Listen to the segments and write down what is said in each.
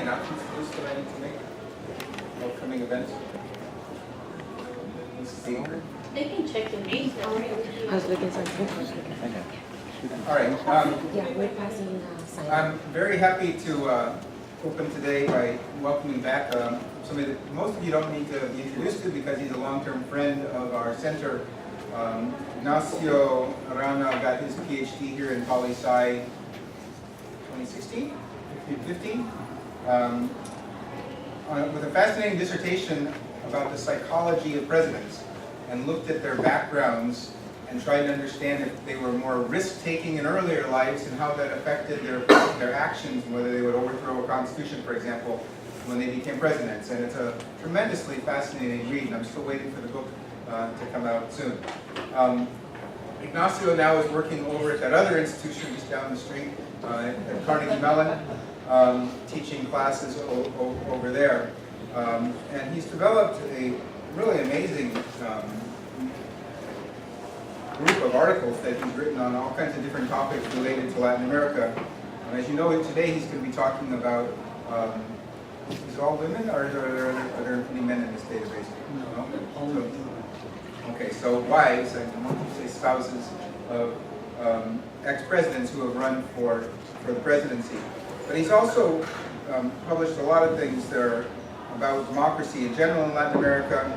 announcements for this that I need to make? Upcoming events? They can check the names already. I was looking something. All right. Yeah, we're passing sign. I'm very happy to open today by welcoming back somebody that most of you don't need to be introduced to because he's a long-term friend of our center. Ignacio Arana got his PhD here in poli-sci 2016, 15, with a fascinating dissertation about the psychology of presidents, and looked at their backgrounds and tried to understand if they were more risk-taking in earlier lives and how that affected their actions, whether they would overthrow a constitution, for example, when they became presidents. And it's a tremendously fascinating read, and I'm still waiting for the book to come out soon. Ignacio now is working over at that other institution just down the street at Carnegie Mellon, teaching classes over there. And he's developed a really amazing group of articles that he's written on all kinds of different topics related to Latin America. And as you know, today he's going to be talking about, is it all women, or are there any men in this database? No? Okay, so wives, I want to say spouses of ex-presidents who have run for the presidency. But he's also published a lot of things that are about democracy in general in Latin America,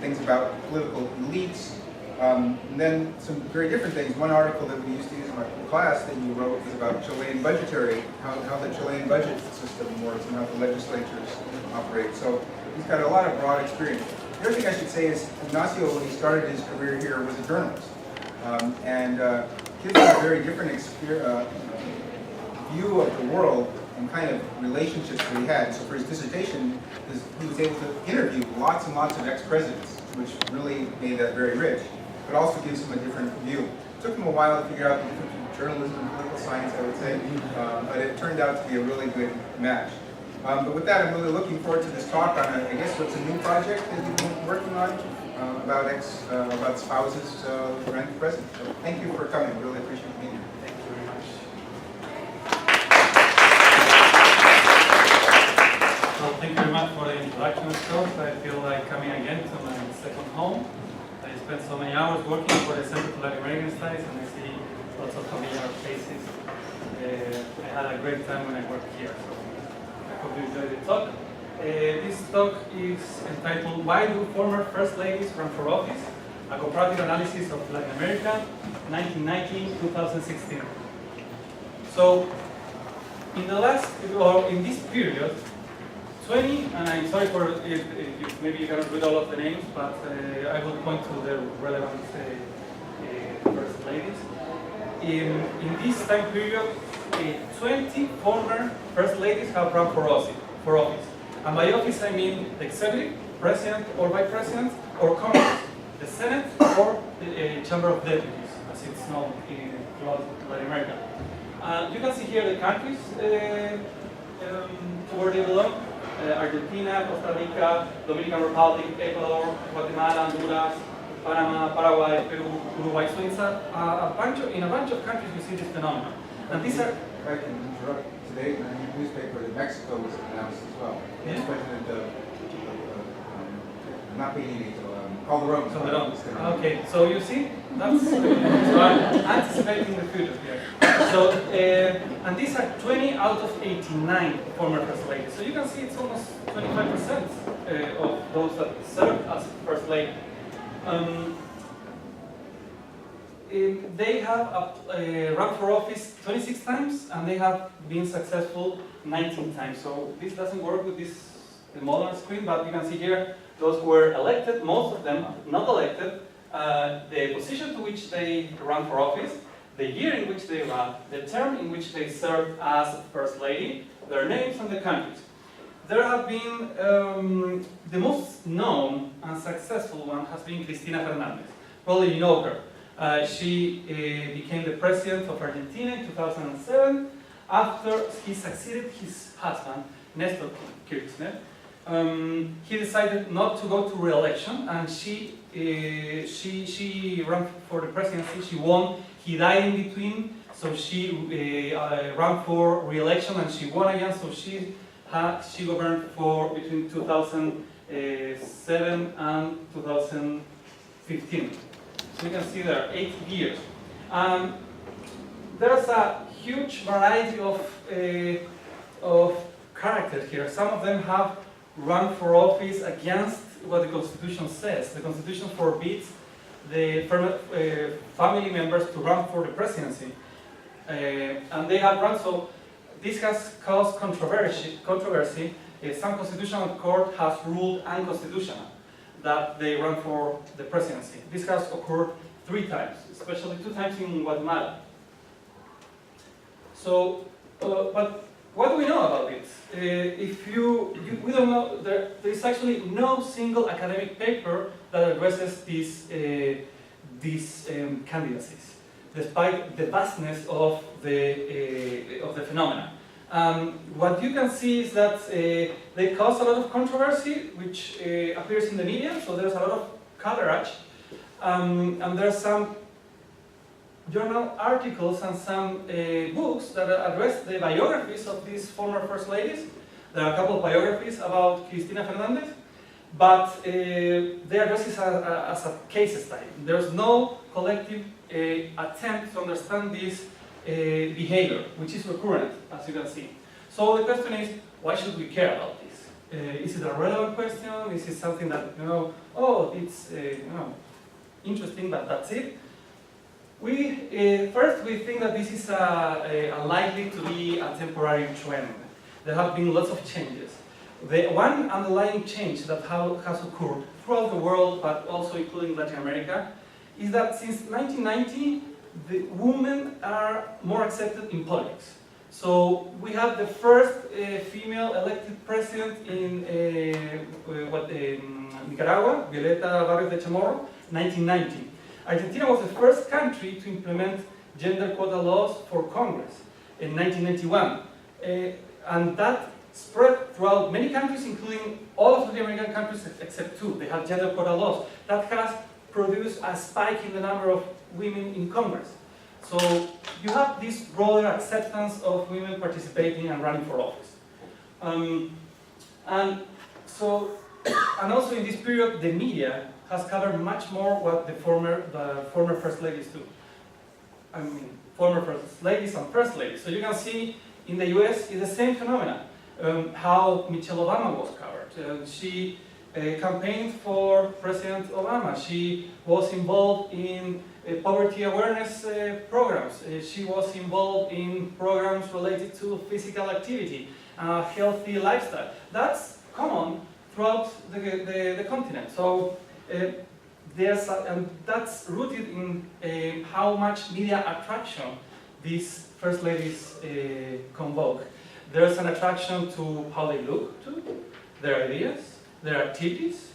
things about political elites, and then some very different things. One article that we used to use in my class that you wrote was about Chilean budgetary, how the Chilean budget system works and how the legislatures operate. So he's got a lot of broad experience. The other thing I should say is Ignacio, when he started his career here, was a journalist. And gives us a very different view of the world and kind of relationships that he had. So for his dissertation, he was able to interview lots and lots of ex-presidents, which really made that very rich, but also gives him a different view. It took him a while to figure out the difference between journalism and political science, I would say, but it turned out to be a really good match. But with that, I'm really looking forward to this talk on, I guess, what's a new project that you've been working on about spouses running for president. So thank you for coming. Really appreciate being here. Thank you very much. Well, thank you very much for the introduction, of course. I feel like coming again to my second home. I spent so many hours working for the Center for Latin American Studies, and I see lots of familiar faces. I had a great time when I worked here. So I hope you enjoyed the talk. This talk is entitled, Why Do Former First Ladies Run for Office? A Comparative Analysis of Latin America, 1919-2016. So, in this period, 20, and I'm sorry for if maybe you cannot read all of the names, but I will point to the relevant first ladies. In this time period, 20 former first ladies have run for office. And by office I mean the executive, president or vice president, or Congress, the Senate, or the Chamber of Deputies, as it's known throughout Latin America. You can see here the countries where they belong. Argentina, Costa Rica, Dominican Republic, Ecuador, Guatemala, Honduras, Panama, Paraguay, Peru, Uruguay. So it's in a bunch of countries you see this phenomenon. And these are... If I can interrupt, today in the newspaper that Mexico was announced as well. Yeah. President not Benito, Calderon. Okay, so you see, that's so I'm anticipating the future here. So, and these are 20 out of 89 former first ladies. So you can see it's almost 25% of those that served as first lady. They have run for office 26 times, and they have been successful 19 times. So this doesn't work with the modern screen, but you can see here those who were elected, most of them not elected, the position to which they ran for office, the year in which they ran, the term in which they served as First Lady, their names and the countries. There have been, the most known and successful one has been Cristina Hernandez. Probably you know her. She became the president of Argentina in 2007 after he succeeded his husband, Nestor Kirchner. He decided not to go to re-election, and she ran for the presidency. She won. He died in between, so she ran for re-election and she won again. So she She governed for between 2007 and 2015. So you can see there are 8 years. There's a huge variety of characters here. Some of them have run for office against what the Constitution says. The Constitution forbids the family members to run for the presidency. And they have run, so this has caused controversy. Some constitutional court has ruled unconstitutional that they run for the presidency. This has occurred 3 times, especially 2 times in Guatemala. So, but what do we know about it? We don't know, there is actually no single academic paper that addresses these candidacies, despite the vastness of the phenomena. What you can see is that they cause a lot of controversy, which appears in the media, so there's a lot of coverage, and there's some journal articles and some books that address the biographies of these former first ladies. There are a couple of biographies about Cristina Fernandez, but they address this as a case study. There's no collective attempt to understand this behavior, which is recurrent, as you can see. So the question is, why should we care about this? Is it a relevant question? Is it something that, it's interesting, but that's it? First, we think that this is likely to be a temporary trend. There have been lots of changes. The one underlying change that has occurred throughout the world, but also including Latin America, is that since 1990, the women are more accepted in politics. So we have the first female elected president in Nicaragua, Violeta Barrios de Chamorro, 1990. Argentina was the first country to implement gender quota laws for Congress in 1991. And that spread throughout many countries, including all of the American countries except 2. They have gender quota laws. That has produced a spike in the number of women in Congress. So you have this broader acceptance of women participating and running for office. And also in this period, the media has covered much more what the former first ladies do. I mean, former first ladies and first ladies. So you can see in the US, it's the same phenomena. How Michelle Obama was covered. She campaigned for President Obama. She was involved in poverty awareness programs. She was involved in programs related to physical activity, healthy lifestyle. That's common throughout the continent. So and that's rooted in how much media attraction these first ladies convoke. There's an attraction to how they look, to their ideas, their activities.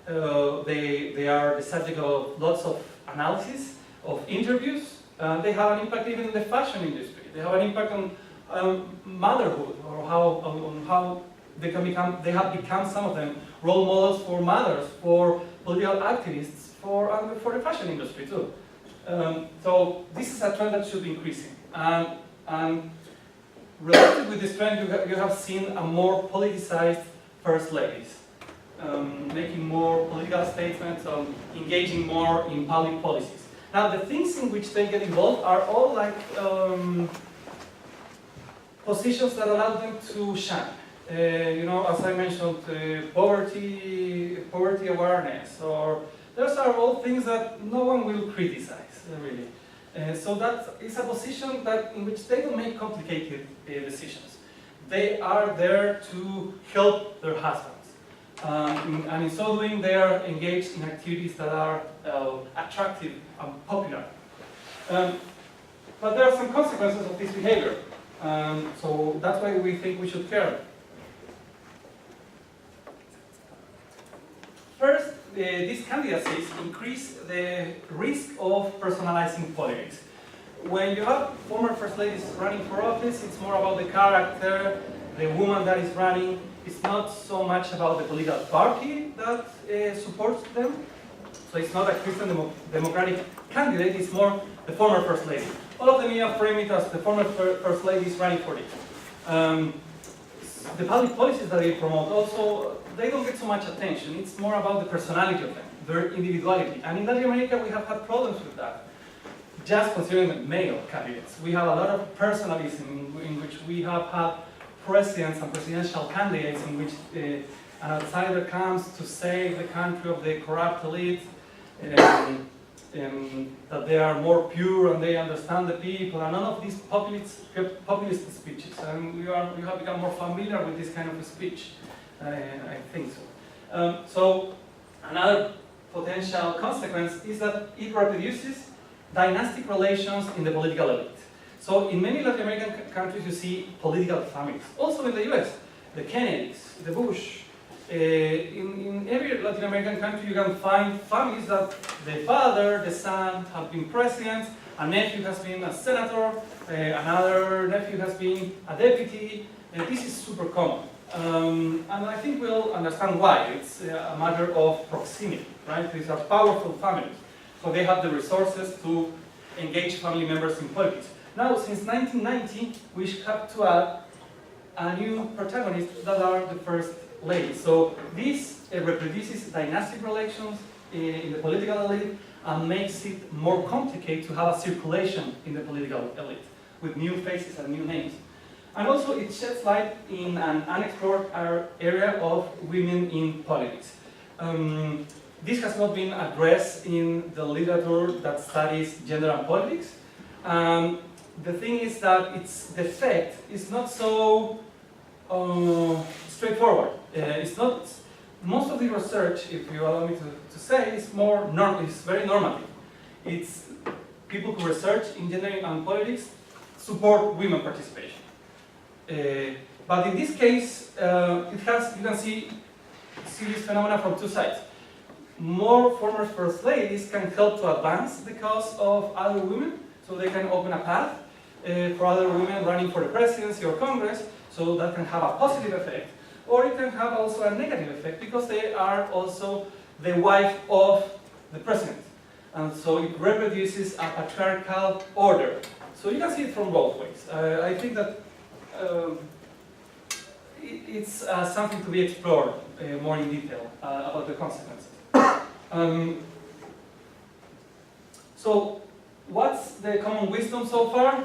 They are the subject of lots of analysis, of interviews. They have an impact even in the fashion industry. They have an impact on motherhood, or how they have become, some of them, role models for mothers, for political activists, for the fashion industry too. So this is a trend that should be increasing. And related with this trend, you have seen a more politicized first ladies, making more political statements, engaging more in public policies. Now, the things in which they get involved are all like positions that allow them to shine. As I mentioned, poverty awareness, or those are all things that no one will criticize, really. So that is a position in which they don't make complicated decisions. They are there to help their husbands. And in so doing, they are engaged in activities that are attractive and popular. But there are some consequences of this behavior. So that's why we think we should care. First, these candidacies increase the risk of personalizing politics. When you have former first ladies running for office, it's more about the character, the woman that is running. It's not so much about the political party that supports them. So it's not a Christian Democratic candidate, it's more the former first lady. All of the media frame it as the former first lady is running for it. the public policies that they promote also, they don't get so much attention. It's more about the personality of them, their individuality. And in Latin America, we have had problems with that. Just considering the male candidates, we have a lot of personalism in which we have had presidents and presidential candidates in which an outsider comes to save the country of the corrupt elite, that they are more pure and they understand the people, and none of these populist speeches. And we have become more familiar with this kind of speech, I think so. So another potential consequence is that it reproduces dynastic relations in the political elite. So in many Latin American countries you see political families. Also in the US, the Kennedys, the Bush. In every Latin American country you can find families that the father, the son have been presidents, a nephew has been a senator, another nephew has been a deputy. This is super common. And I think we'll understand why. It's a matter of proximity, right? These are powerful families. So they have the resources to engage family members in politics. Now, since 1990, we have to add a new protagonist that are the first ladies. So this reproduces dynastic relations in the political elite and makes it more complicated to have a circulation in the political elite with new faces and new names. And also it sheds light in an unexplored area of women in politics. This has not been addressed in the literature that studies gender and politics. The thing is that its effect is not so straightforward. It's not, most of the research, if you allow me to say, is very normative. It's people who research in gender and politics support women participation. But in this case, you can see this phenomena from two sides. More former first ladies can help to advance the cause of other women, so they can open a path for other women running for the presidency or Congress, so that can have a positive effect. Or it can have also a negative effect, because they are also the wife of the president. And so it reproduces a patriarchal order. So you can see it from both ways. I think that it's something to be explored more in detail about the consequences. So what's the common wisdom so far?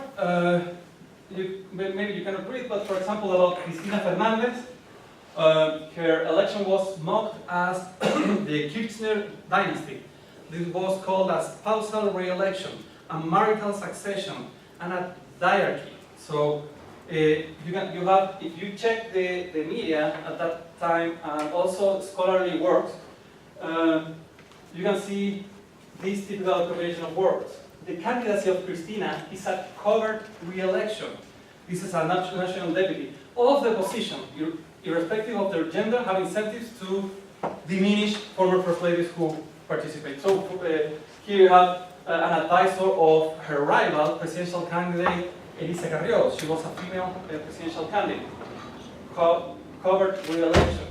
Maybe you cannot read, but for example about Cristina Fernandez, her election was mocked as the Kirchner dynasty. This was called a spousal re-election, a marital succession, and a diarchy. So if you check the media at that time and also scholarly works, you can see this typical combination of words. The candidacy of Cristina is a covered re-election. This is a national deputy. All of the opposition, irrespective of their gender, have incentives to diminish former first ladies who participate. So here you have an advisor of her rival, presidential candidate Elisa Carrió. She was a female presidential candidate. Covered re-election.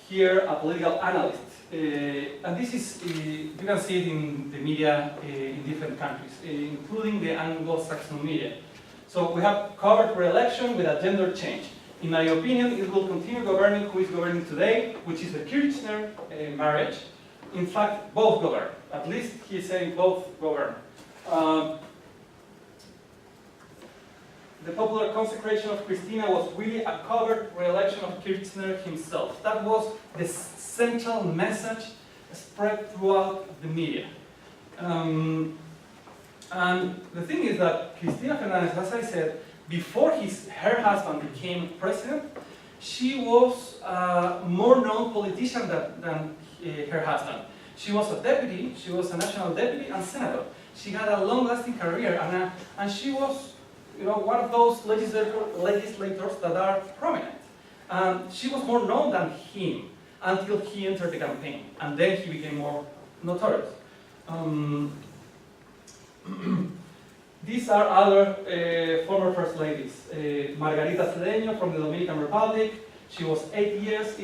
Here, a political analyst. And this is, you can see it in the media in different countries, including the Anglo-Saxon media. So we have covered re-election with a gender change. In my opinion, it will continue governing who is governing today, which is the Kirchner marriage. In fact, both govern. At least he's saying both govern. The popular consecration of Cristina was really a covered re-election of Kirchner himself. That was the central message spread throughout the media. And the thing is that Cristina Fernandez, as I said, before her husband became president, she was a more known politician than her husband. She was a deputy, she was a national deputy and senator. She had a long-lasting career, and she was, one of those legislators that are prominent. And she was more known than him until he entered the campaign, and then he became more notorious. These are other former first ladies. Margarita Cedeño from the Dominican Republic. She was 8 years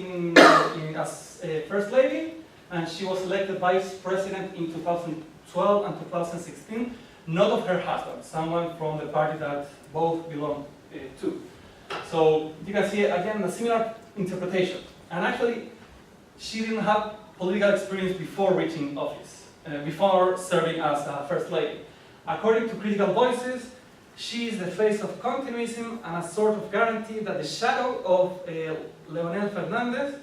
as first lady, and she was elected vice president in 2012 and 2016. Not of her husband, someone from the party that both belong to. So you can see, again, a similar interpretation. And actually, she didn't have political experience before reaching office, before serving as a first lady. According to critical voices, she is the face of continuism and a sort of guarantee that the shadow of Leonel Hernandez,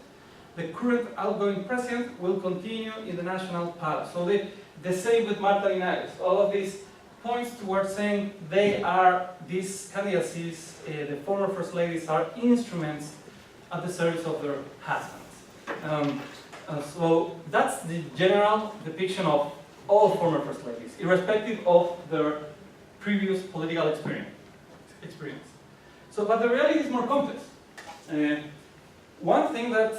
the current outgoing president, will continue in the national palace. So the same with Marta Linares. All of these points towards saying these candidacies, the former first ladies, are instruments at the service of their husbands. So that's the general depiction of all former first ladies, irrespective of their previous political experience. So, but the reality is more complex. One thing that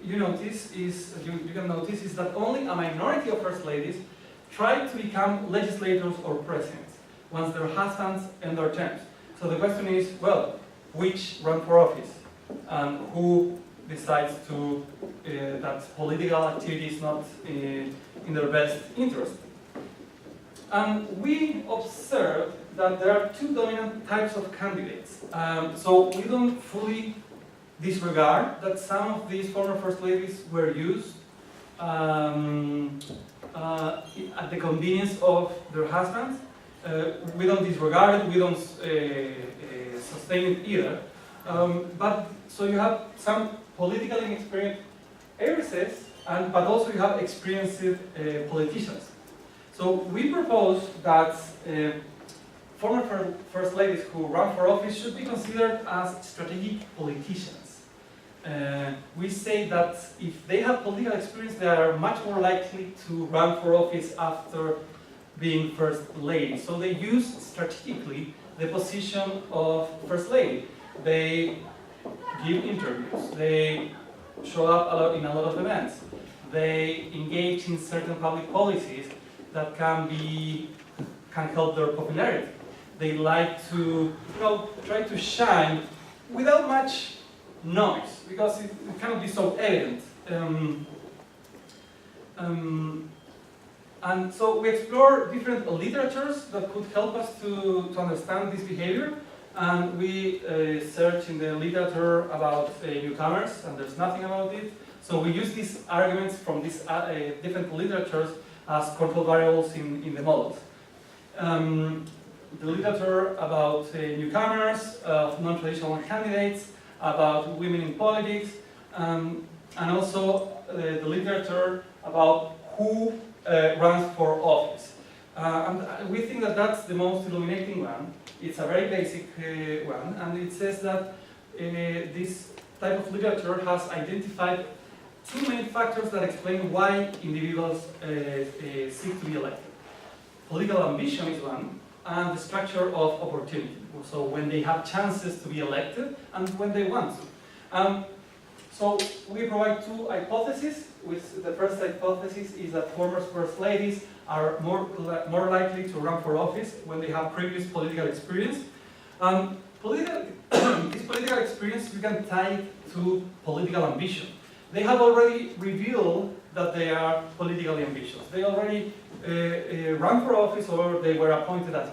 you can notice is that only a minority of first ladies try to become legislators or presidents once their husbands end their terms. So the question is, well, which run for office? And who decides that political activity is not in their best interest? And we observed that there are two dominant types of candidates. So we don't fully disregard that some of these former first ladies were used at the convenience of their husbands. We don't disregard it, we don't sustain it either. But so you have some politically inexperienced heiresses, but also you have experienced politicians. So we propose that former first ladies who run for office should be considered as strategic politicians. We say that if they have political experience, they are much more likely to run for office after being first lady. So they use strategically the position of first lady. They give interviews, they show up in a lot of events, they engage in certain public policies that can help their popularity. They like to try to shine without much noise, because it cannot be so evident. And so we explore different literatures that could help us to understand this behavior. And we search in the literature about newcomers, and there's nothing about it. So we use these arguments from these different literatures as control variables in the models. The literature about newcomers, non-traditional candidates, about women in politics, and also the literature about who runs for office. And we think that that's the most illuminating one. It's a very basic one, and it says that this type of literature has identified two main factors that explain why individuals seek to be elected. Political ambition is one, and the structure of opportunity. So when they have chances to be elected and when they want to. So we provide two hypotheses. The first hypothesis is that former first ladies are more likely to run for office when they have previous political experience. This political experience, you can tie it to political ambition. They have already revealed that they are politically ambitious. They already run for office, or they were appointed as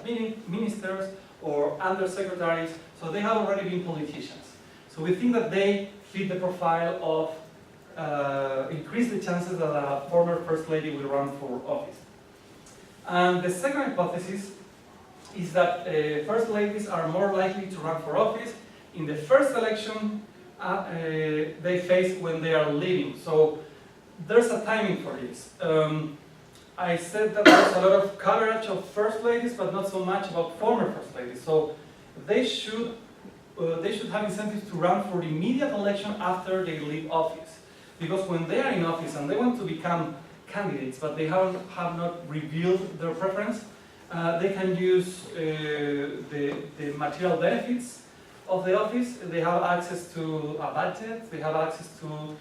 ministers or undersecretaries, so they have already been politicians. So we think that they fit the profile of increase the chances that a former first lady will run for office. And the second hypothesis is that first ladies are more likely to run for office in the first election they face when they are leaving. So there's a timing for this. I said that there's a lot of coverage of first ladies, but not so much about former first ladies. So they should have incentives to run for the immediate election after they leave office. Because when they are in office and they want to become candidates, but they have not revealed their preference, they can use the material benefits of the office. They have access to a budget, they have access to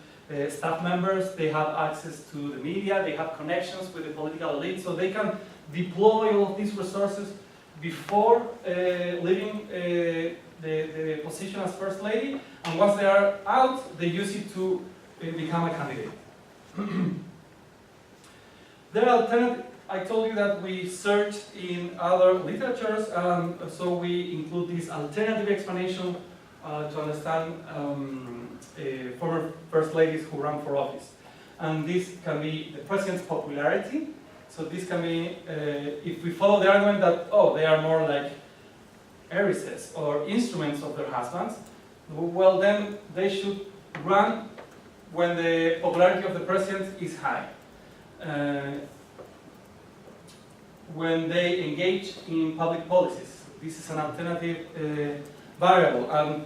staff members, they have access to the media, they have connections with the political elite, so they can deploy all of these resources before leaving the position as first lady, and once they are out, they use it to become a candidate. There are alternative. I told you that we searched in other literatures, so we include this alternative explanation to understand former first ladies who run for office. And this can be the president's popularity. So this can be, if we follow the argument that, oh, they are more like heiresses or instruments of their husbands, well then they should run when the popularity of the president is high. When they engage in public policies. This is an alternative variable. And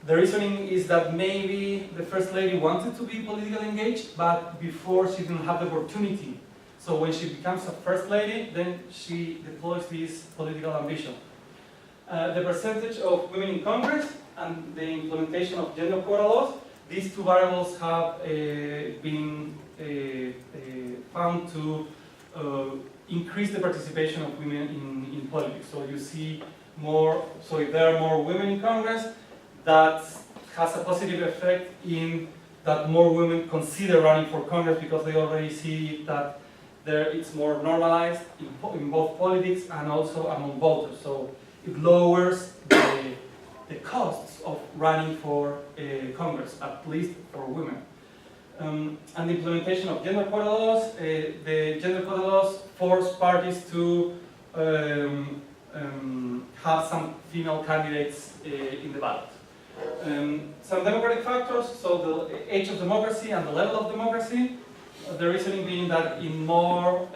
the reasoning is that maybe the First Lady wanted to be politically engaged, but before she didn't have the opportunity. So when she becomes a First Lady, then she deploys this political ambition. The percentage of women in Congress and the implementation of gender quota laws, these two variables have been found to increase the participation of women in politics. So you see more, so if there are more women in Congress, that has a positive effect in that more women consider running for Congress because they already see that it's more normalized in both politics and also among voters. So it lowers the costs of running for Congress, at least for women. And the implementation of gender quota laws, the gender quota laws force parties to have some female candidates in the ballot. Some democratic factors, so the age of democracy and the level of democracy. The reasoning being that in more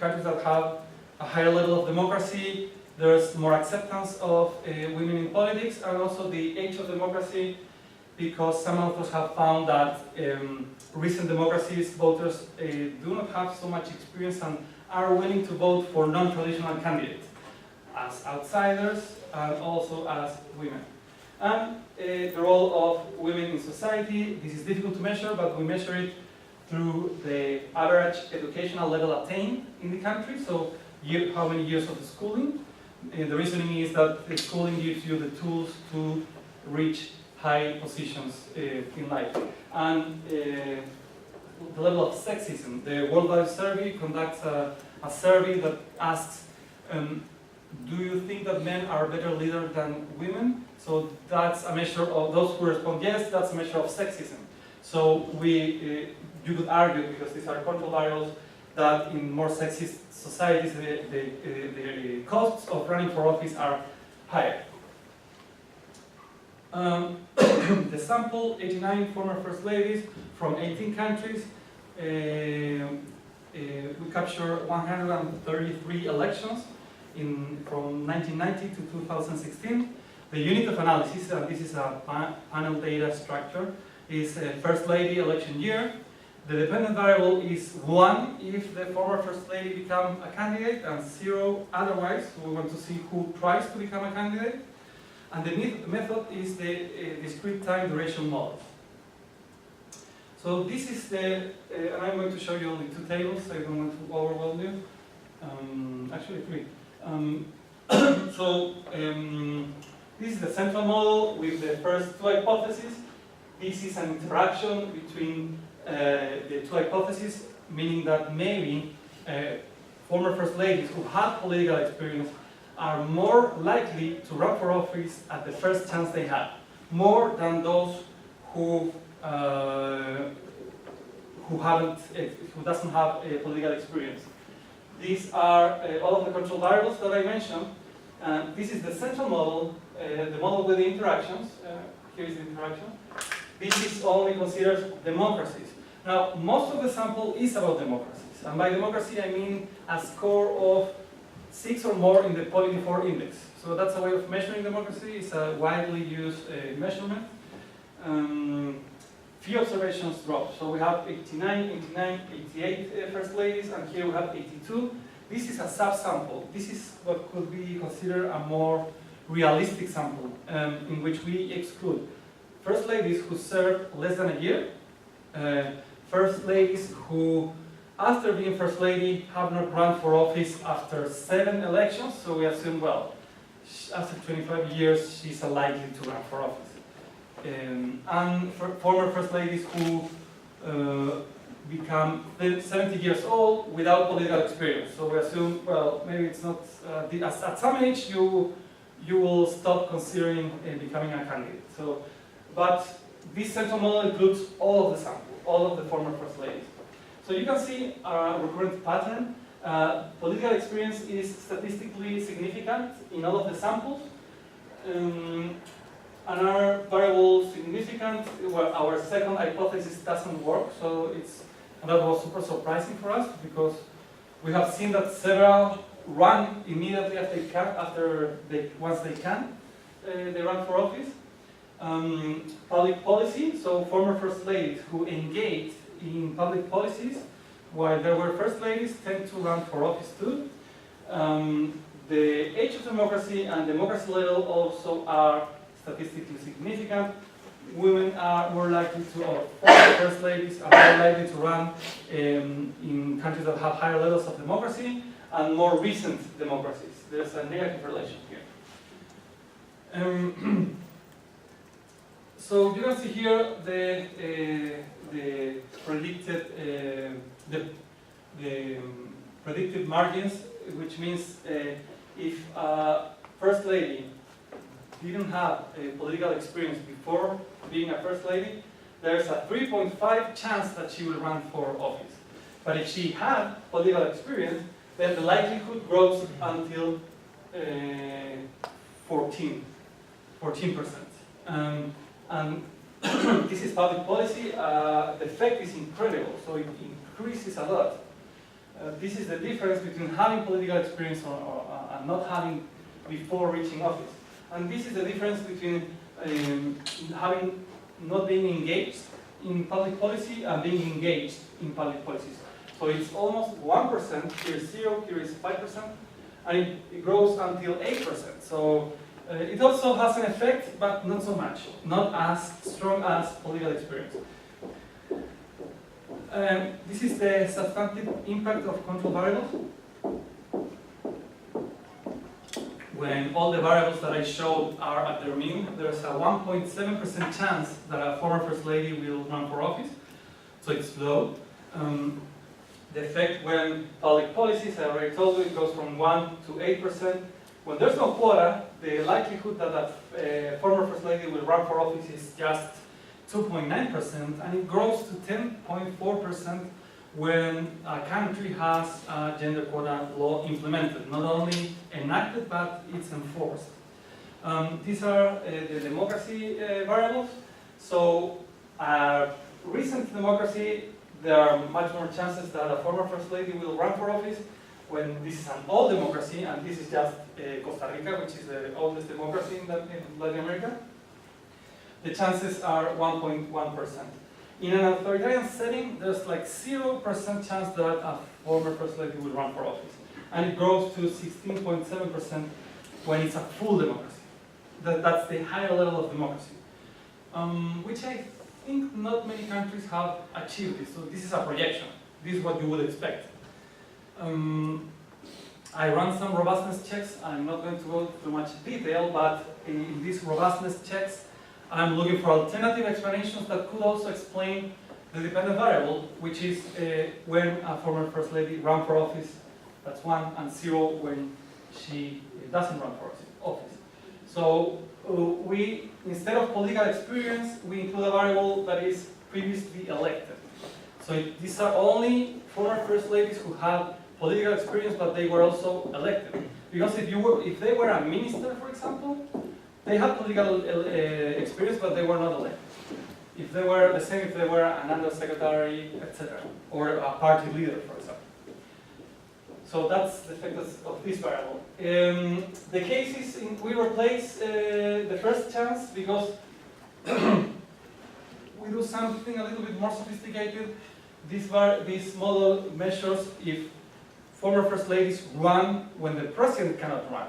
countries that have a higher level of democracy, there's more acceptance of women in politics, and also the age of democracy, because some authors have found that recent democracies, voters do not have so much experience and are willing to vote for non-traditional candidates as outsiders and also as women. And the role of women in society, this is difficult to measure, but we measure it through the average educational level attained in the country, so how many years of schooling. The reasoning is that the schooling gives you the tools to reach high positions in life. And the level of sexism. The World Values Survey conducts a survey that asks, do you think that men are better leaders than women? So that's a measure of those who respond yes, that's a measure of sexism. So you could argue, because these are control variables, that in more sexist societies the costs of running for office are higher. The sample, 89 former first ladies from 18 countries. We capture 133 elections from 1990 to 2016. The unit of analysis, and this is a panel data structure, is first lady election year. The dependent variable is 1 if the former first lady becomes a candidate, and 0 otherwise. So we want to see who tries to become a candidate. And the method is the discrete time duration model. So this is and I'm going to show you only 2 tables, so I don't want to overwhelm you. Actually 3. This is the central model with the first 2 hypotheses. This is an interaction between the 2 hypotheses, meaning that maybe former first ladies who have political experience are more likely to run for office at the first chance they have, more than those who doesn't have a political experience. These are all of the control variables that I mentioned. This is the central model, the model with the interactions. Here is the interaction. This is only considers democracies. Now, most of the sample is about democracies. And by democracy, I mean a score of 6 or more in the Polity4 index. So that's a way of measuring democracy. It's a widely used measurement. Few observations drop. So we have 89, 89, 88 first ladies, and here we have 82. This is a subsample. This is what could be considered a more realistic sample, in which we exclude first ladies who served less than a year, first ladies who, after being first lady, have not run for office after 7 elections, so we assume, well, after 25 years, she's likely to run for office. And former first ladies who become 70 years old without political experience. So we assume, well, maybe it's not, at some age you you will stop considering becoming a candidate. So, but this central model includes all of the sample, all of the former first ladies. So you can see a recurrent pattern. Political experience is statistically significant in all of the samples. Another variable significant, well, our second hypothesis doesn't work, so that was super surprising for us because we have seen that several run immediately once they can, they run for office. Public policy, so former first ladies who engaged in public policies while there were first ladies tend to run for office too. The age of democracy and democracy level also are statistically significant. Women are more likely to, or former first ladies are more likely to run in countries that have higher levels of democracy and more recent democracies. There's a negative relation here. So you can see here the predicted margins, which means if a first lady didn't have a political experience before being a first lady, there's a 3.5 chance that she will run for office. But if she had political experience, then the likelihood grows until 14%. And this is public policy. The effect is incredible, so it increases a lot. This is the difference between having political experience and not having before reaching office. And this is the difference between not being engaged in public policy and being engaged in public policies. So it's almost 1%, here is 0, here is 5%, and it grows until 8%. So it also has an effect, but not so much, not as strong as political experience. This is the substantive impact of control variables. When all the variables that I showed are at their mean, there's a 1.7% chance that a former first lady will run for office, so it's low. The effect when public policies, I already told you, it goes from 1 to 8%. When there's no quota, the likelihood that a former first lady will run for office is just 2.9%, and it grows to 10.4% when a country has a gender quota law implemented, not only enacted, but it's enforced. These are the democracy variables. So recent democracy, there are much more chances that a former first lady will run for office. When this is an old democracy, and this is just Costa Rica, which is the oldest democracy in Latin America, the chances are 1.1%. In an authoritarian setting, there's like 0% chance that a former first lady will run for office. And it grows to 16.7% when it's a full democracy. That's the higher level of democracy, which I think not many countries have achieved this. So this is a projection. This is what you would expect. I ran some robustness checks. I'm not going to go through much detail, but in these robustness checks, I'm looking for alternative explanations that could also explain the dependent variable, which is when a former first lady ran for office, that's 1, and 0 when she doesn't run for office. So we, instead of political experience, we include a variable that is previously elected. So these are only former first ladies who have political experience, but they were also elected. Because if they were a minister, for example, they had political experience, but they were not elected. If they were the same, if they were an undersecretary, etc., or a party leader, for example. So that's the effect of this variable. The case is we replace the first chance because we do something a little bit more sophisticated. This model measures if former first ladies run when the president cannot run.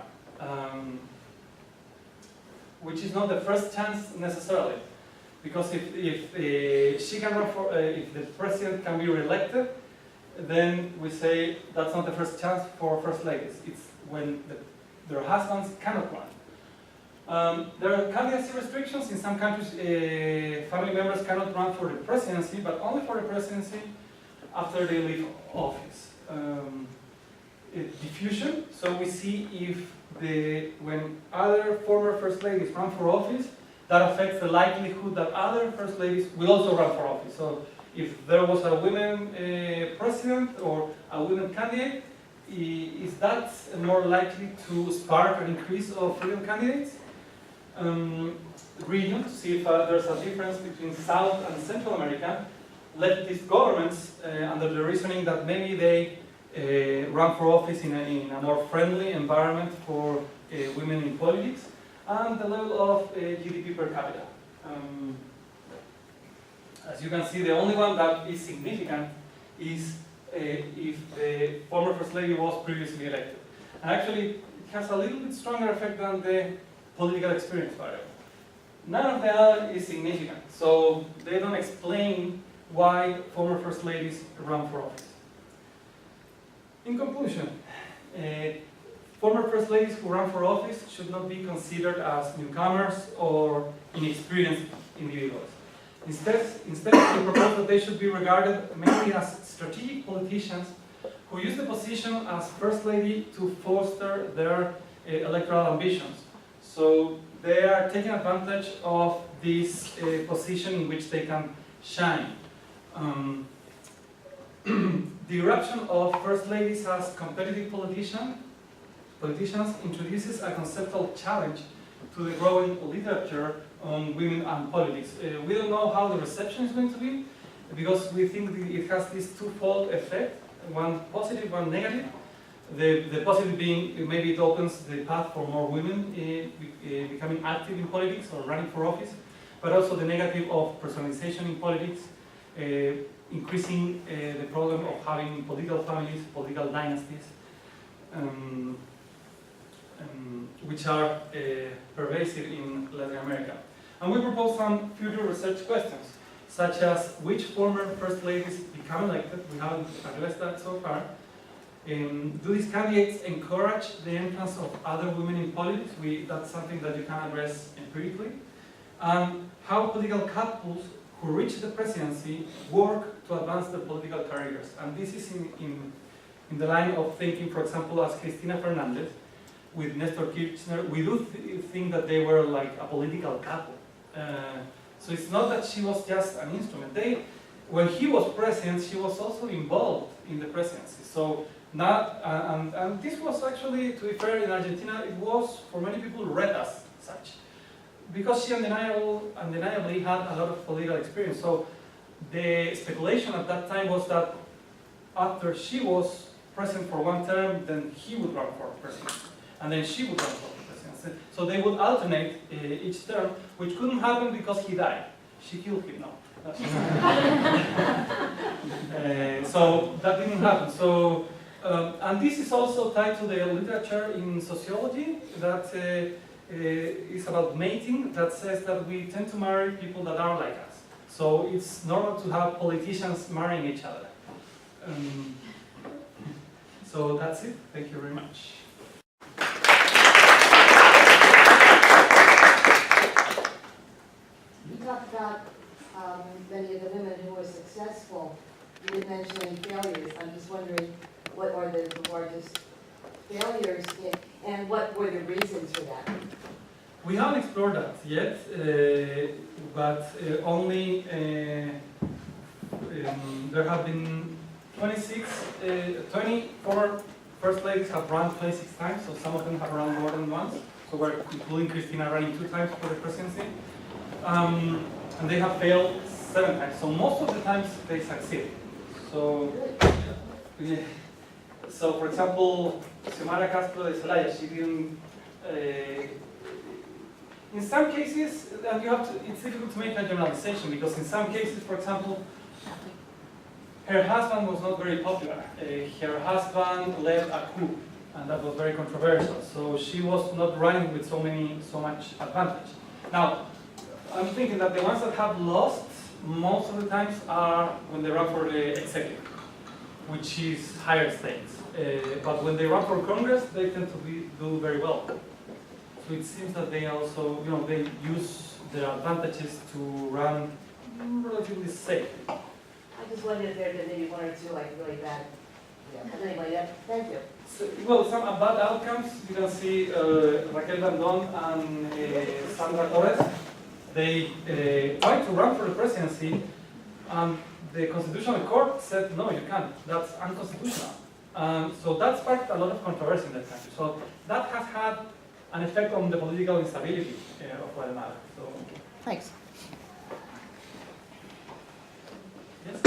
Which is not the first chance necessarily, because if she can run for, if the president can be re-elected, then we say that's not the first chance for first ladies. It's when their husbands cannot run. There can be restrictions in some countries. Family members cannot run for the presidency, but only for the presidency after they leave office. diffusion. So we see if when other former first ladies run for office, that affects the likelihood that other first ladies will also run for office. So if there was a women president or a women candidate, is that more likely to spark an increase of female candidates? Region, to see if there's a difference between South and Central America. Leftist governments, under the reasoning that maybe they run for office in a more friendly environment for women in politics, and the level of GDP per capita. As you can see, the only one that is significant is if the former First Lady was previously elected. And actually, it has a little bit stronger effect than the political experience variable. None of the other is significant, so they don't explain why former First Ladies run for office. In conclusion, former First Ladies who run for office should not be considered as newcomers or inexperienced individuals. Instead, we propose that they should be regarded mainly as strategic politicians who use the position as First Lady to foster their electoral ambitions. So they are taking advantage of this position in which they can shine. The eruption of First Ladies as competitive politicians introduces a conceptual challenge to the growing literature on women and politics. We don't know how the reception is going to be, because we think it has this twofold effect, one positive, one negative. The positive being maybe it opens the path for more women becoming active in politics or running for office, but also the negative of personalization in politics, increasing the problem of having political families, political dynasties, which are pervasive in Latin America. And we propose some future research questions, such as which former First Ladies become elected. We haven't addressed that so far. Do these candidates encourage the entrance of other women in politics? That's something that you can address empirically. And how political couples who reach the presidency work to advance their political careers. And this is in the line of thinking, for example, as Cristina Fernandez with Nestor Kirchner. We do think that they were like a political couple. So it's not that she was just an instrument. When he was president, she was also involved in the presidency. So and this was actually, to be fair, in Argentina, it was for many people read as such, because she undeniably had a lot of political experience. So the speculation at that time was that after she was president for one term, then he would run for president, and then she would run for president. So they would alternate each term, which couldn't happen because he died. She killed him, no. So that didn't happen. So, and this is also tied to the literature in sociology that is about mating, that says that we tend to marry people that are like us. So it's normal to have politicians marrying each other. So that's it. Thank you very much. You talked about many of the women who were successful. You didn't mention any failures. I'm just wondering, what are the largest failures and what were the reasons for that? We haven't explored that yet, but only there have been 24 First Ladies have run 26 times, so some of them have run more than once. So we're including Cristina running 2 times for the presidency. And they have failed 7 times, so most of the times they succeed. So, yeah. So for example, Xiomara Castro de Zelaya, she didn't. In some cases, and it's difficult to make a generalization, because in some cases, for example, her husband was not very popular. Her husband led a coup, and that was very controversial. So she was not running with so much advantage. Now, I'm thinking that the ones that have lost most of the times are when they run for the executive, which is higher stakes. But when they run for Congress, they tend to do very well. So it seems that they also, they use their advantages to run relatively safe. I just wondered if there had been maybe 1 or 2 like really bad Yeah, but anyway, yeah, thank you. So, well, some bad outcomes. You can see Raquel Landon and Sandra Torres. They tried to run for the presidency, and the Constitutional Court said, no, you can't. That's unconstitutional. So that sparked a lot of controversy in that country. So that has had an effect on the political instability of Guatemala. So, Thanks. yes.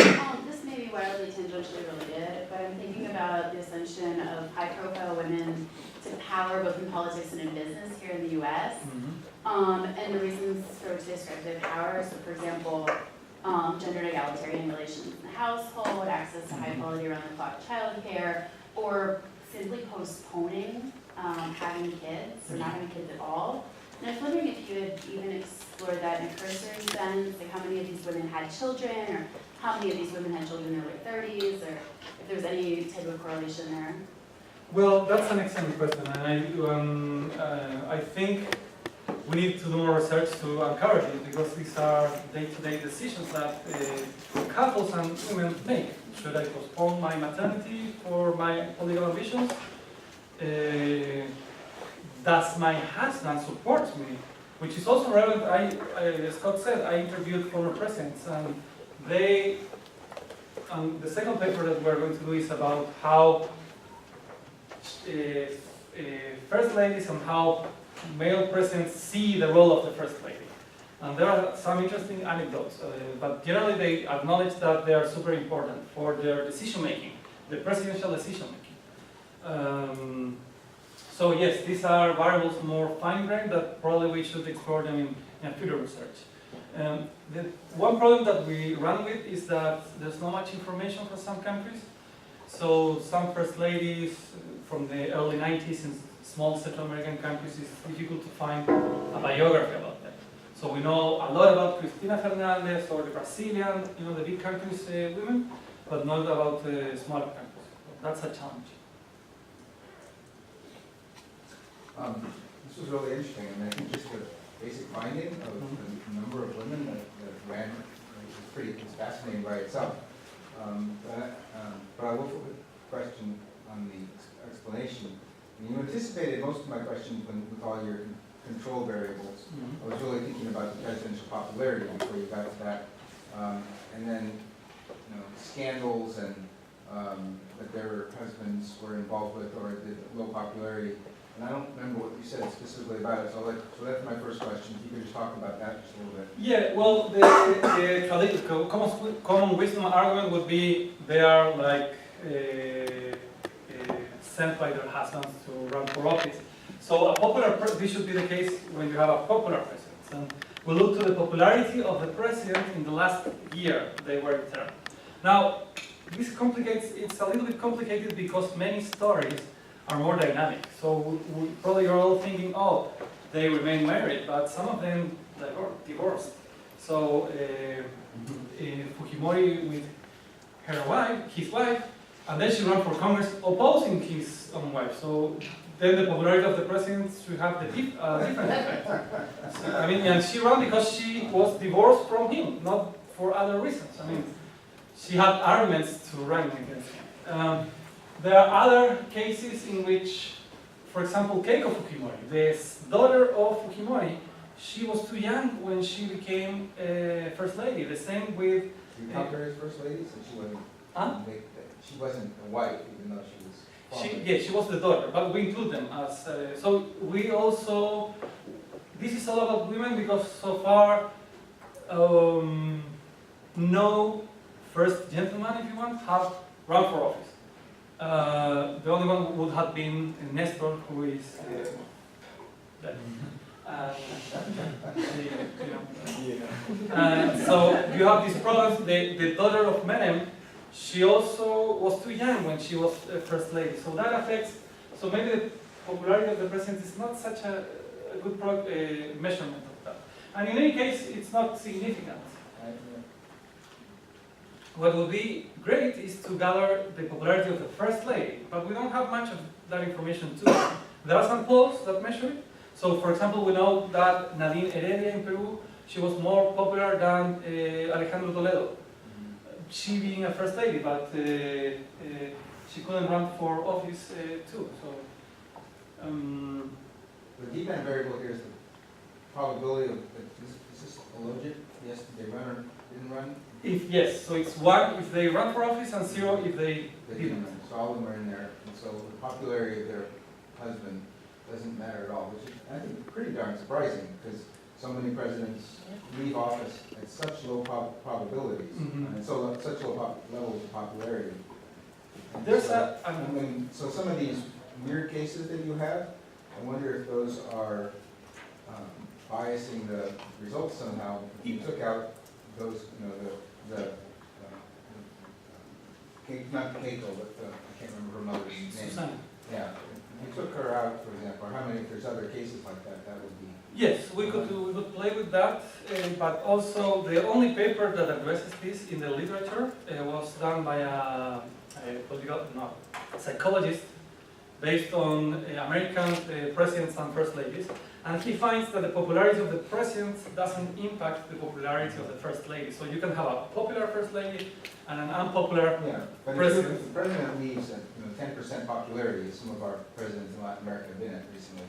This may be wildly tangentially related, but I'm thinking about the ascension of high-profile women to power both in politics and in business here in the U.S. And the reasons for which they describe their power. So, for example, gender egalitarian relations in the household, access to high-quality around-the-clock childcare, or simply postponing having kids, or not having kids at all. And I was wondering if you had even explored that in a cursory sense, like how many of these women had children, or how many of these women had children in their late 30s, or if there's any type of correlation there. Well, that's an excellent question, and I think we need to do more research to uncover it, because these are day-to-day decisions that couples and women make. Should I postpone my maternity for my political ambitions? Does my husband support me? Which is also relevant. As Scott said, I interviewed former presidents, and the second paper that we're going to do is about how first ladies and how male presidents see the role of the first lady. And there are some interesting anecdotes, but generally they acknowledge that they are super important for their decision making, the presidential decision making. So yes, these are variables more fine-grained that probably we should explore them in future research. The one problem that we run with is that there's not much information for some countries. So some first ladies from the early 90s in small Central American countries, it's difficult to find a biography about them. So we know a lot about Cristina Fernandez or the Brazilian, the big countries' women, but not about the smaller countries. That's a challenge. This was really interesting, and I think just the basic finding of the number of women that ran it's fascinating by itself. But I will put a question on the explanation. You anticipated most of my questions with all your control variables. I was really thinking about the presidential popularity before you got to that, and then scandals and that their husbands were involved with, or the low popularity. And I don't remember what you said specifically about it, so that's my first question. If you could just talk about that just a little bit. Yeah, well, the common wisdom argument would be they are like sent by their husbands to run for office. So this should be the case when you have a popular president. And we look to the popularity of the president in the last year they were in term. Now, it's a little bit complicated because many stories are more dynamic. So probably you're all thinking, oh, they remain married, but some of them divorced. So Fujimori with his wife, and then she ran for Congress opposing his own wife. So then the popularity of the president should have the different effect. So, and she ran because she was divorced from him, not for other reasons. She had arguments to run against him. There are other cases in which, for example, Keiko Fujimori, the daughter of Fujimori, she was too young when she became first lady. The same with... You count her as first lady, so she wasn't... She wasn't a wife, even though she was... She was the daughter, but we include them as... so we also... This is all about women because so far no first gentleman, if you want, have run for office. The only one would have been Nestor, who is dead. So you have these problems. The daughter of Menem, she also was too young when she was first lady. So that affects. So maybe the popularity of the president is not such a good measurement of that. And in any case, it's not significant. What would be great is to gather the popularity of the first lady, but we don't have much of that information too. There are some polls that measure it. So, for example, we know that Nadine Heredia in Peru, she was more popular than Alejandro Toledo. She being a first lady, but she couldn't run for office too. So. The dependent variable here is the probability of, is this a logit? Yes, did they run or didn't run? If yes, so it's 1 if they run for office and 0 if they They didn't. run. So all of them are in there, and so the popularity of their husband doesn't matter at all, which is, I think, pretty darn surprising, because so many presidents leave office at such low probabilities, Mhm. and such low levels of popularity. And There's so, a, so some of these weird cases that you have, I wonder if those are biasing the results somehow. If you took out those, not Keiko, but I can't remember her mother's name. Susanna. Yeah, if you took her out, for example, or how many, if there's other cases like that, that would be. Yes, we could play with that, but also the only paper that addresses this in the literature was done by a psychologist based on American presidents and first ladies, and he finds that the popularity of the president doesn't impact the popularity of the first lady. So you can have a popular first lady and an unpopular. Yeah, but President. if the president leaves at 10% popularity, as some of our presidents in Latin America have been at recently,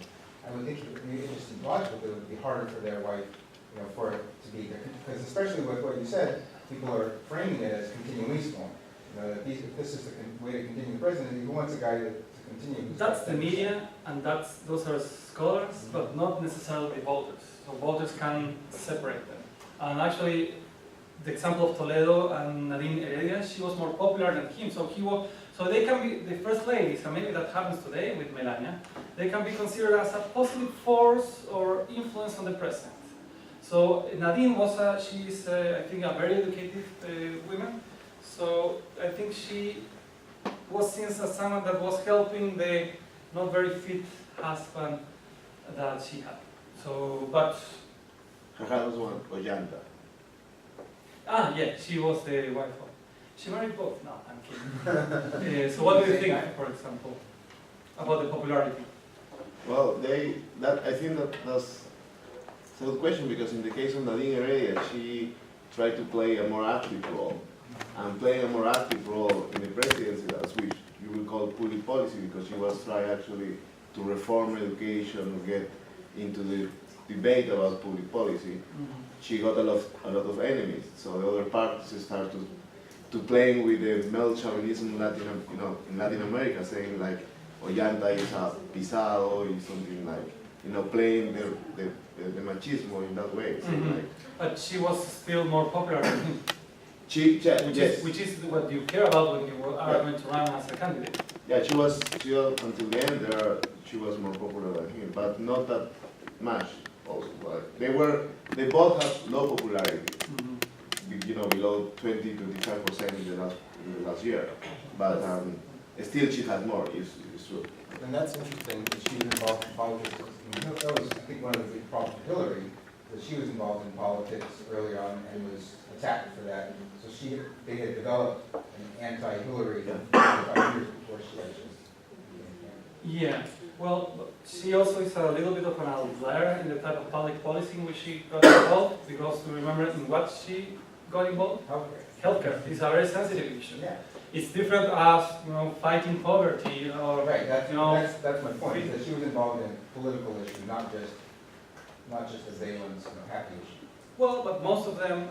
I would think it would be interesting to watch, but it would be harder for their wife, for it to be there. Because especially with what you said, people are framing it as continuismo. If this is the way to continue the presidency, who wants a guy to continue? who's That's got the 10%? media, and those are scholars, but not necessarily voters. So voters can separate them. And actually, the example of Toledo and Nadine Heredia, she was more popular than him. So they can be the first ladies, and maybe that happens today with Melania. They can be considered as a positive force or influence on the president. So Nadine she's I think a very educated woman. So I think she was seen as someone that was helping the not very fit husband that she had. So, but Her husband was Ollanta. yeah, she was the wife of. She married both. No, I'm kidding. So what do you think, for example, about the popularity? Well, I think that's a good question, because in the case of Nadine Heredia, she tried to play a more active role. And playing a more active role in the presidency, that's which you will call public policy, because she was trying actually to reform education or get into the debate about public policy. She got a lot of enemies. So the other parties started to playing with the male chauvinism in Latin America, saying like Ollanta is a pisado, is something like, playing the machismo in that way. Like, But she was still more popular than him, yes. which is what you care about when you are going to run as a candidate. Yeah, she was until the end she was more popular than him, but not that much. Also, they both have low popularity. Below 20-25% in the last year, but still she had more. It's true. And that's interesting, that she was involved in politics. That was, I think, one of the big problems for Hillary, that she was involved in politics early on and was attacked for that. So they had developed an anti-Hillary 5 years before she actually became Yeah, well, she also is a little bit of an outlier in the type of public policy in which she got involved, because to remember in what she got involved, healthcare is a very sensitive issue. Yeah. It's different as fighting poverty or Right, that's my point, that she was involved in political issues, not just the Zalen's happy issue. Well, but most of them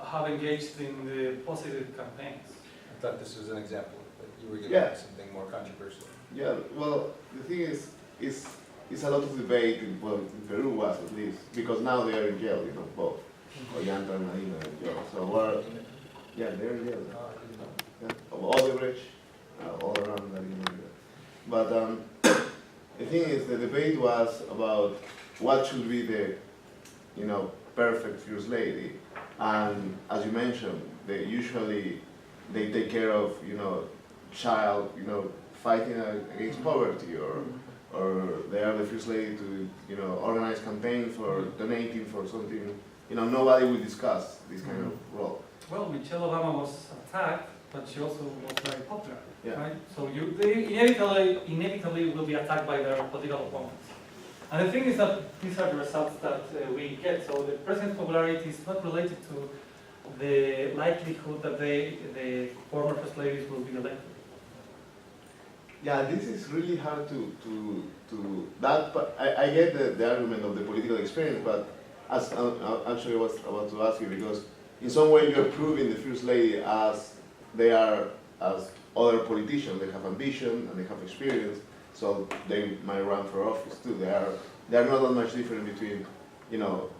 have engaged in the positive campaigns. I thought this was an example, that you were giving Yeah. something more controversial. Yeah. Well, the thing is a lot of debate in Peru was, at least, because now they are in jail. Both Ollanta and Nadine are in jail. So they're in jail. Yeah. All the rich, all around Nadine. But the thing is, the debate was about what should be the perfect first lady, and as you mentioned, they take care of child fighting against poverty, or they are the first lady to organize campaigns for donating for something. Nobody will discuss this kind of role. Well, Michelle Obama was attacked, but she also was very popular, Yeah. right? So they inevitably will be attacked by their political opponents. And the thing is that these are the results that we get. So the president's popularity is not related to the likelihood that the former first ladies will be elected. Yeah, this is really hard to that. But I get the argument of the political experience, but as actually I was about to ask you, because in some way you're proving the first lady as they are as other politicians. They have ambition and they have experience, so they might run for office too. They are not that much different between, you know,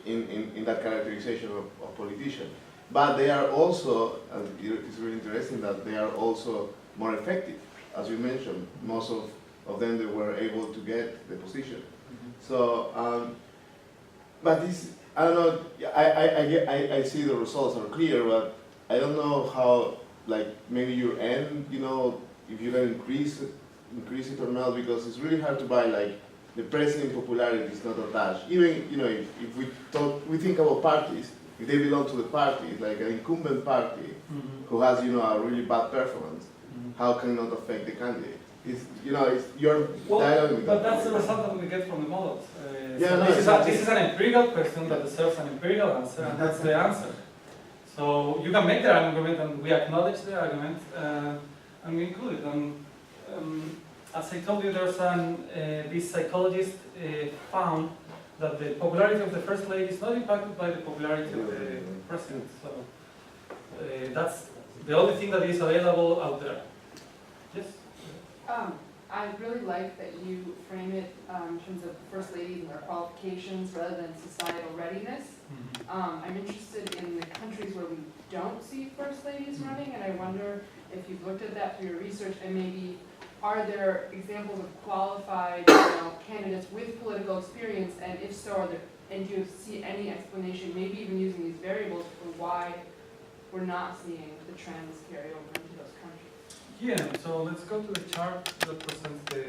in that characterization of politician. But they are also, it's really interesting that they are also more effective. As you mentioned, most of them they were able to get the position. So, but this, I don't know, I see the results are clear, but I don't know how, like, maybe your end, you know, if you can increase it or not, because it's really hard to buy, like, the president popularity is not attached. Even, you know, if we think about parties, if they belong to the party, like an incumbent party who has, you know, a really bad performance, how can not affect the candidate? It's, you know, it's your dialogue with but them. that's the result that we get from the models. Yeah, So no, this is an empirical question that deserves an empirical answer, and that's the answer. So you can make the argument, and we acknowledge the argument, and we include it. And as I told you, there's this psychologist found that the popularity of the first lady is not impacted by the popularity of the president. So that's the only thing that is available out there. Yes? I really like that you frame it in terms of first ladies and their qualifications rather than societal readiness. I'm interested in the countries where we don't see first ladies running, and I wonder if you've looked at that through your research, and maybe are there examples of qualified candidates with political experience, and if so, and do you see any explanation, maybe even using these variables, for why we're not seeing the trends carry over into those countries? Yeah, so let's go to the chart that presents the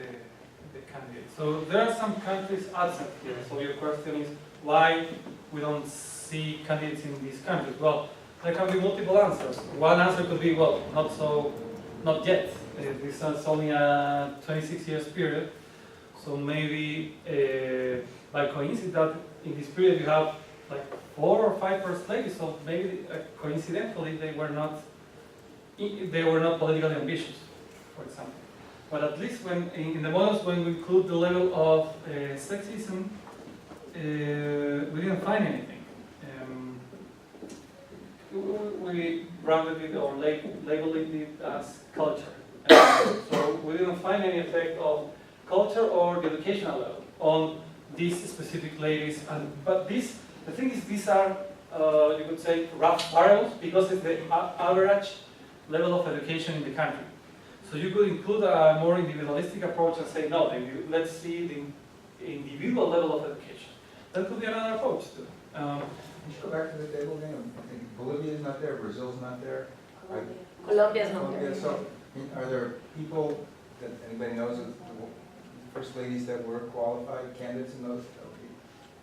candidates. So there are some countries absent here. So your question is why we don't see candidates in these countries? Well, there can be multiple answers. One answer could be, well, not yet. This is only a 26 years period. So maybe by coincidence that in this period you have like 4 or 5 first ladies. So maybe coincidentally they were not politically ambitious, for example. But at least when in the models, when we include the level of sexism, we didn't find anything. We branded it or labeled it as culture. So we didn't find any effect of culture or the educational level on these specific ladies. But the thing is, these are, you could say, rough variables because it's the average level of education in the country. So you could include a more individualistic approach and say, no, let's see the individual level of education. That could be another approach too. Can you go back to the table again? I think Bolivia is not there, Brazil's not there. Colombia's not Colombia, there. so are there people that anybody knows of first ladies that were qualified candidates in those?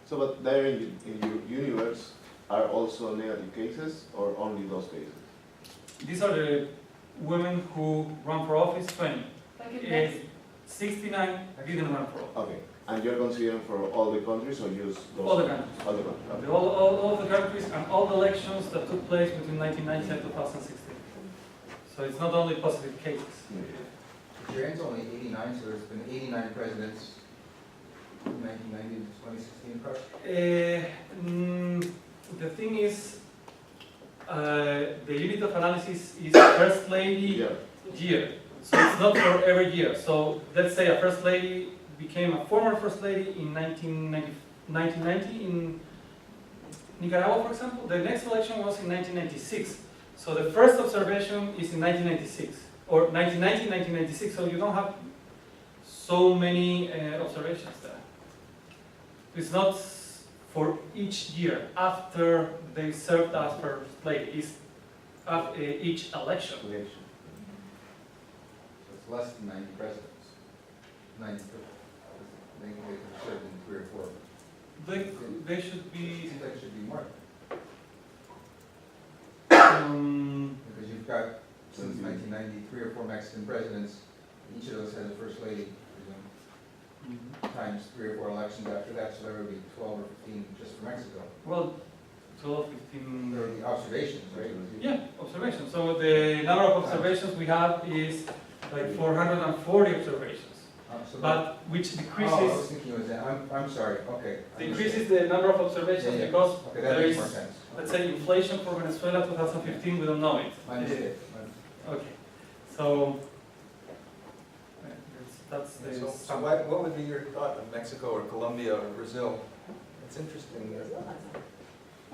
So, but there in your universe are also negative cases, or only those cases? These are the women who run for office, 20. Like in Mexico. 69 didn't run for office. Okay, and you're considering for all the countries or just those? All the countries. All the countries. Okay. All the countries and all the elections that took place between 1990 and 2016. So it's not only positive cases. Iran's only 89, so there's been 89 presidents from 1990 to 2016 across. The thing is, the unit of analysis is first lady year. So it's not for every year. So let's say a first lady became a former first lady in 1990 in Nicaragua, for example. The next election was in 1996. So the first observation is in 1996, or 1990, 1996. So you don't have so many observations there. It's not for each year after they served as first lady. It's each election. So it's less than 90 presidents. 90, they could have served in 3 or 4. They should be. It seems like it should be more. Um, Because you've got, since 1990, 3 or 4 Mexican presidents. Each of those has a first lady, presume. Times 3 or 4 elections after that, so there would be 12 or 15 just for Mexico. well, 12, 15. There would be observations, right? Yeah, observations. So the number of observations we have is like 440 observations, So but which Oh, I was decreases thinking it was that, I'm sorry, okay. decreases the number of observations Yeah, yeah. because Okay, that there makes is, more sense. let's say, inflation for Venezuela 2015, we don't know it. My mistake. Okay, so that's the So what would be your thought of Mexico or Colombia or Brazil? It's interesting.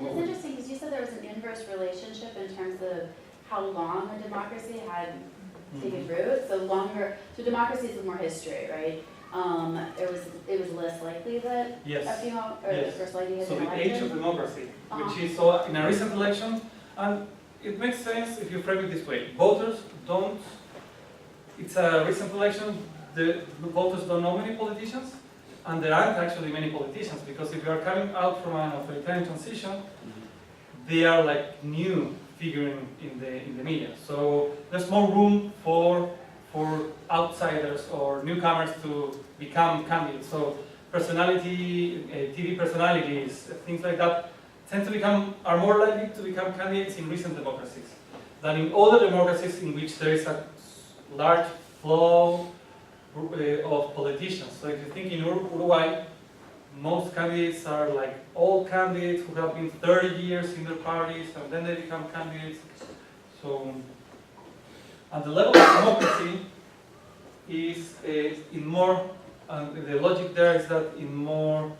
And it's interesting because you said there was an inverse relationship in terms of how long a democracy had taken root. So democracies with more history, right? It was less likely that a Yes. female or the Yes. first lady had So been the age of elected. democracy, which Uh-huh. is so in a recent election, and it makes sense if you frame it this way. Voters don't. It's a recent election. The voters don't know many politicians, and there aren't actually many politicians because if you are coming out from an authoritarian transition, they are like new figuring in the media. So there's more room for outsiders or newcomers to become candidates. So personality, TV personalities, things like that are more likely to become candidates in recent democracies than in other democracies in which there is a large flow of politicians. So if you think in Uruguay, most candidates are like old candidates who have been 30 years in their parties and then they become candidates. So, and the level of democracy is in more, the logic there is that in more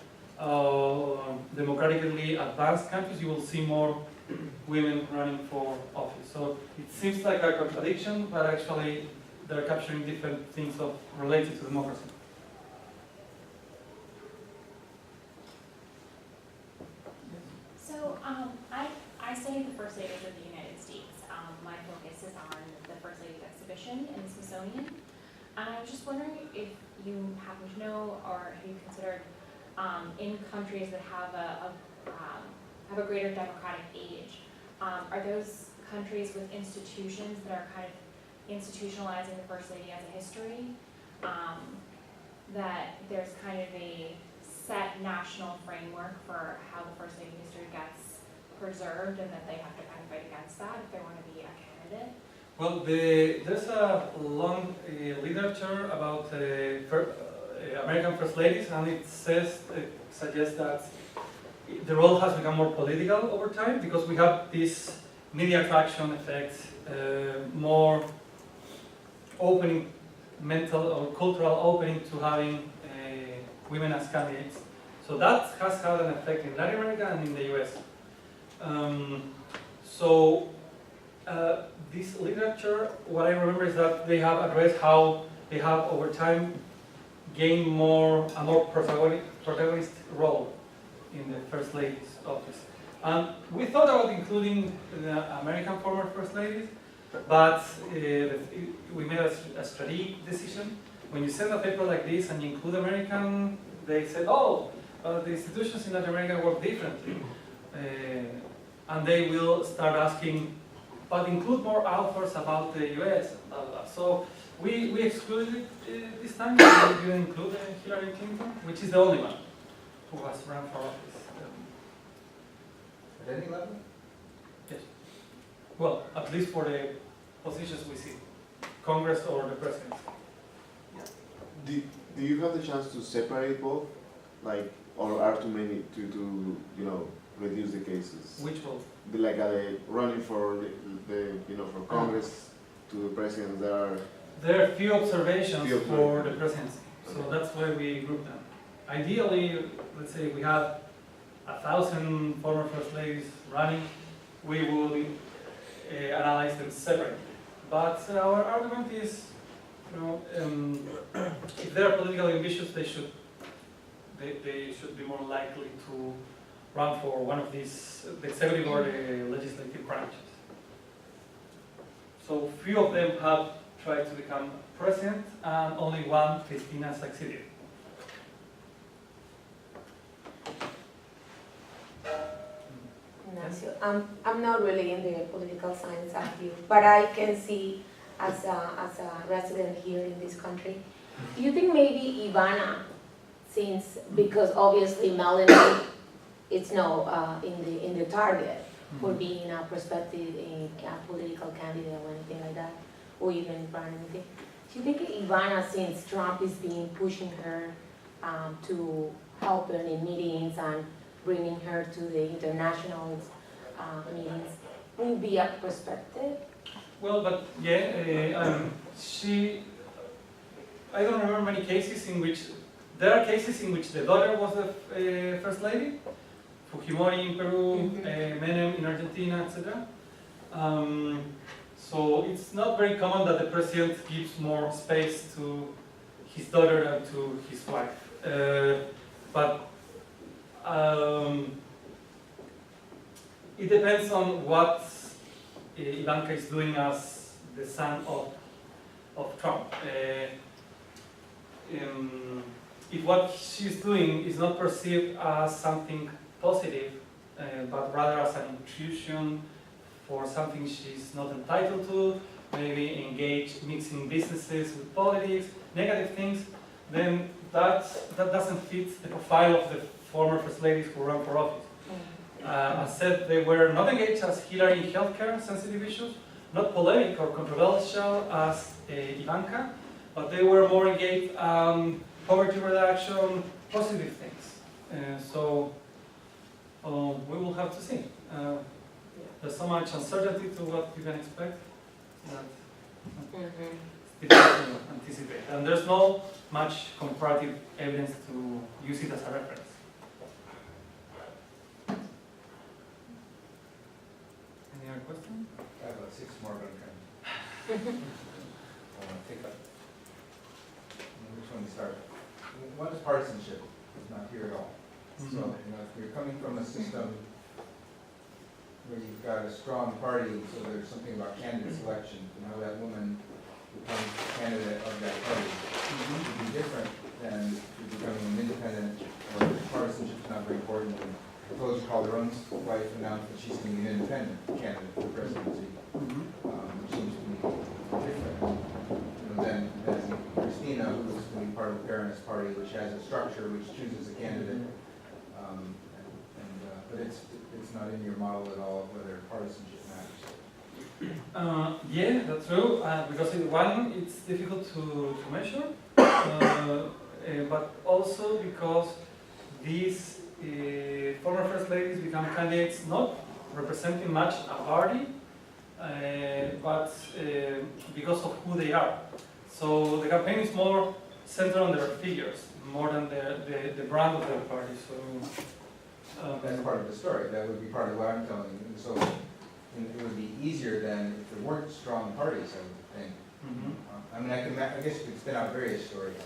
democratically advanced countries you will see more women running for office. So it seems like a contradiction, but actually they're capturing different things related to democracy. So, I study the First Ladies of the United States. My focus is on the First Ladies exhibition in the Smithsonian. And I was just wondering if you happen to know or have you considered in countries that have a greater democratic age, are those countries with institutions that are kind of institutionalizing the First Lady as a history? That there's kind of a set national framework for how the First Lady history gets preserved and that they have to kind of fight against that if they want to be a candidate? Well, there's a long literature about American First Ladies, and it suggests that the role has become more political over time because we have this media attraction effect, more opening, mental or cultural opening to having women as candidates. So that has had an effect in Latin America and in the US. This literature, what I remember is that they have addressed how they have over time gained a more protagonist role in the First Lady's office. And we thought about including the American former First Ladies, but we made a strategic decision. When you send a paper like this and you include American, they said, oh, the institutions in Latin America work differently. And they will start asking, but include more authors about the US. Blah, blah. So we excluded it this time. We didn't include Hillary Clinton, which is the only one who has run for office. At any level? Yes. Well, at least for the positions we see, Congress or the presidency. Do you have the chance to separate both, like, or are too many to reduce the cases? Which will? Like running for for Congress to the president, There are few observations Few for the presidency, so that's why we group them. Ideally, let's say we have 1,000 former first ladies running, we will analyze them separately. But our argument is, if they are politically ambitious, they should be more likely to run for one of these, the executive or the legislative branches. So few of them have tried to become president, and only one, Cristina, succeeded. Ignacio, I'm not really in the political science as you, but I can see as a resident here in this country. Do you think maybe Ivana, because obviously Melanie is no in the target for being a prospective political candidate or anything like that, or even run anything. Do you think Ivana, since Trump is being pushing her to help her in meetings and bringing her to the international meetings, will be a perspective? Well, but yeah, I don't remember many cases in which, there are cases in which the daughter was the first lady, Fujimori in Peru, Menem in Argentina, etc. So it's not very common that the president gives more space to his daughter than to his wife. But it depends on what Ivanka is doing as the son of Trump. If what she's doing is not perceived as something positive, but rather as an intrusion for something she's not entitled to, maybe engage mixing businesses with politics, negative things, then that doesn't fit the profile of the former first ladies who ran for office. As said, they were not engaged as Hillary in healthcare sensitive issues, not polemic or controversial as Ivanka, but they were more engaged poverty reduction, positive things. So we will have to see. There's so much uncertainty to what you can expect that it's difficult to anticipate. And there's no much comparative evidence to use it as a reference. Any other question? I have about 6 more, but I'm trying to pick up. Which one to start? One is partisanship. It's not here at all. So, if you're coming from a system where you've got a strong party, so there's something about candidate selection, and how that woman becomes the candidate of that party, would be different than becoming an independent, or partisanship is not very important. And Rose Calderon's wife announced that she's going to be an independent candidate for the presidency, which seems to me different. Than Christina, who is going to be part of the Fairness Party, which has a structure which chooses a candidate. But it's not in your model at all whether partisanship matters. Yeah, that's true. Because one, it's difficult to measure, but also because these former first ladies become candidates not representing much a party, but because of who they are. So the campaign is more centered on their figures, more than the brand of their party. So That's part of the story. That would be part of what I'm telling you. So it would be easier than if there weren't strong parties, I would think. I mean, I guess you could spin out various stories,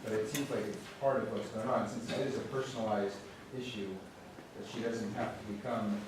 but it seems like it's part of what's going on, since it is a personalized issue, that she doesn't have to become